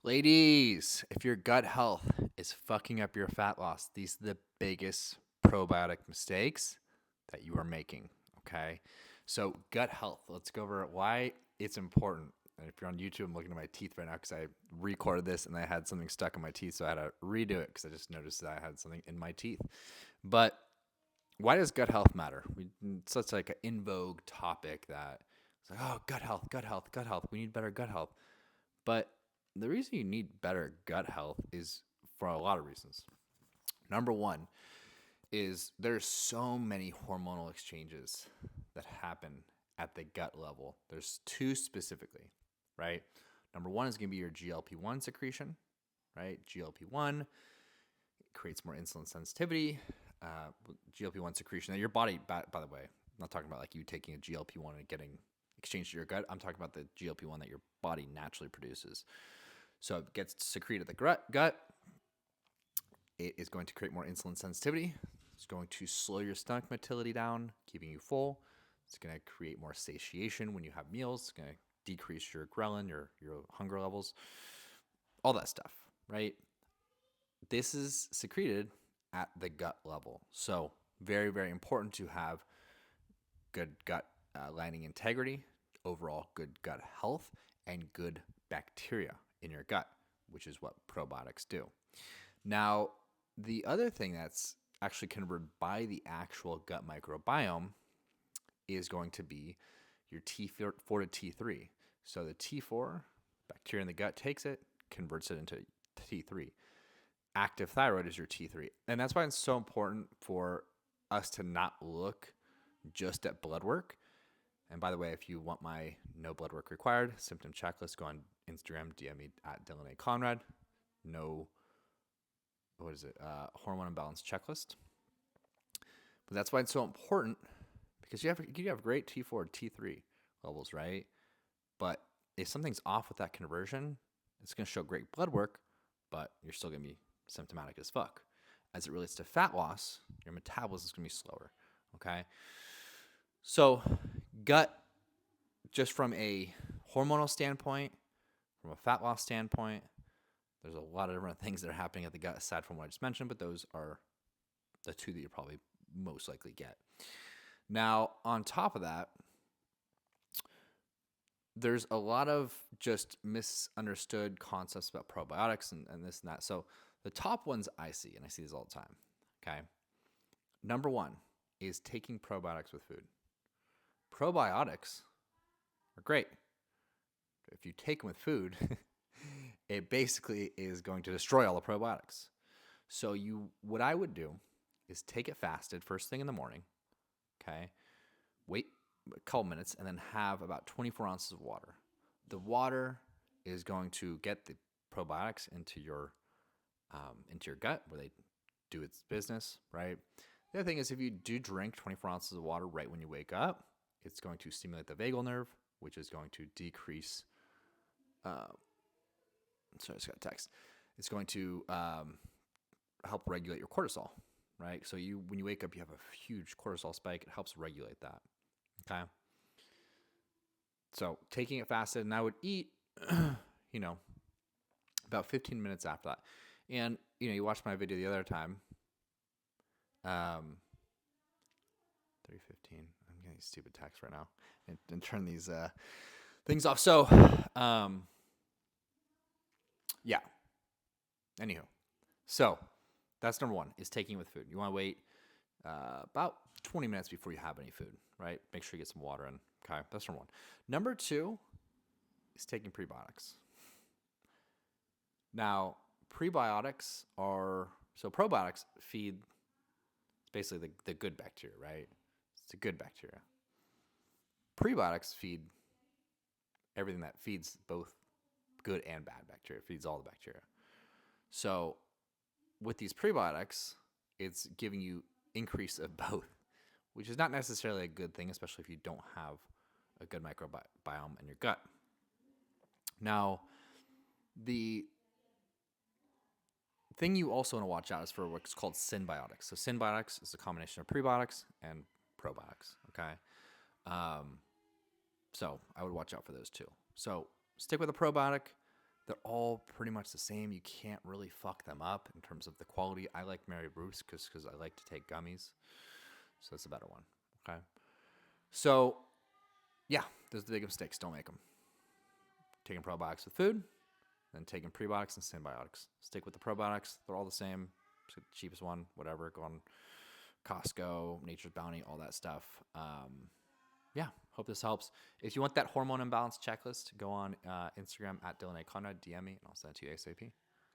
Ladies, if your gut health is fucking up your fat loss, these are the biggest probiotic mistakes that you are making. Okay. So, gut health, let's go over why it's important. And if you're on YouTube, I'm looking at my teeth right now because I recorded this and I had something stuck in my teeth. So I had to redo it because I just noticed that I had something in my teeth. But why does gut health matter? It's such like an in vogue topic that it's like, oh, gut health, gut health, gut health. We need better gut health. But the reason you need better gut health is for a lot of reasons. Number one is there's so many hormonal exchanges that happen at the gut level. There's two specifically, right? Number one is going to be your GLP-1 secretion, right? GLP-1 creates more insulin sensitivity. GLP-1 secretion. Now your body, by the way, I'm not talking about like you taking a GLP-1 and getting exchanged to your gut. I'm talking about the GLP-1 that your body naturally produces. So it gets secreted at the gut. It is going to create more insulin sensitivity. It's going to slow your stomach motility down, keeping you full. It's going to create more satiation when you have meals. It's going to decrease your ghrelin, your hunger levels, all that stuff, right? This is secreted at the gut level. So very, very important to have good gut lining integrity, overall good gut health, and good bacteria in your gut, which is what probiotics do. Now, the other thing that's actually converted by the actual gut microbiome is going to be your T4 to T3. So the T4, bacteria in the gut takes it, converts it into T3. Active thyroid is your T3. And that's why it's so important for us to not look just at blood work. And by the way, if you want my no blood work required symptom checklist, go on Instagram, DM me at Dylan A. Conrad. No, what is it? Hormone imbalance checklist. But that's why it's so important because you have great T4, T3 levels, right? But if something's off with that conversion, it's going to show great blood work, but you're still going to be symptomatic as fuck. As it relates to fat loss, your metabolism is going to be slower, okay? So gut, just from a hormonal standpoint, from a fat loss standpoint, there's a lot of different things that are happening at the gut aside from what I just mentioned, but those are the two that you probably most likely get. Now, on top of that, there's a lot of just misunderstood concepts about probiotics and this and that. So the top ones I see, and I see these all the time, okay? Number one is taking probiotics with food. Probiotics are great. If you take them with food, it basically is going to destroy all the probiotics. So what I would do is take it fasted first thing in the morning, okay? Wait a couple minutes and then have about 24 ounces of water. The water is going to get the probiotics into your gut where they do its business, right? The other thing is if you do drink 24 ounces of water right when you wake up, it's going to stimulate the vagal nerve, which is going to decrease. Sorry, I just got a text. It's going to help regulate your cortisol, right? So when you wake up, you have a huge cortisol spike. It helps regulate that. Okay. So taking it fasted, and I would eat, about 15 minutes after that. And, you watched my video the other time. 3:15. I'm getting stupid text right now. And turn these things off. So, yeah. Anywho. So, that's number one, is taking it with food. You want to wait about 20 minutes before you have any food, right? Make sure you get some water in. Okay, that's number one. Number two is taking prebiotics. Now, probiotics feed basically the good bacteria, right? It's a good bacteria. Prebiotics feed everything that feeds both good and bad bacteria. It feeds all the bacteria. So with these prebiotics, it's giving you increase of both, which is not necessarily a good thing, especially if you don't have a good microbiome in your gut. Now, the thing you also want to watch out is for what's called synbiotics. So synbiotics is a combination of prebiotics and probiotics, okay? So I would watch out for those too. So stick with a probiotic. They're all pretty much the same. You can't really fuck them up in terms of the quality. I like Mary Bruce because I like to take gummies. So that's a better one. Okay. So, yeah, those are the big mistakes. Don't make them. Taking probiotics with food, then taking prebiotics and symbiotics. Stick with the probiotics. They're all the same. It's the cheapest one, whatever. Go on Costco, Nature's Bounty, all that stuff. Yeah, hope this helps. If you want that hormone imbalance checklist, go on Instagram at Dylan A. Conrad, DM me, and I'll send it to you ASAP.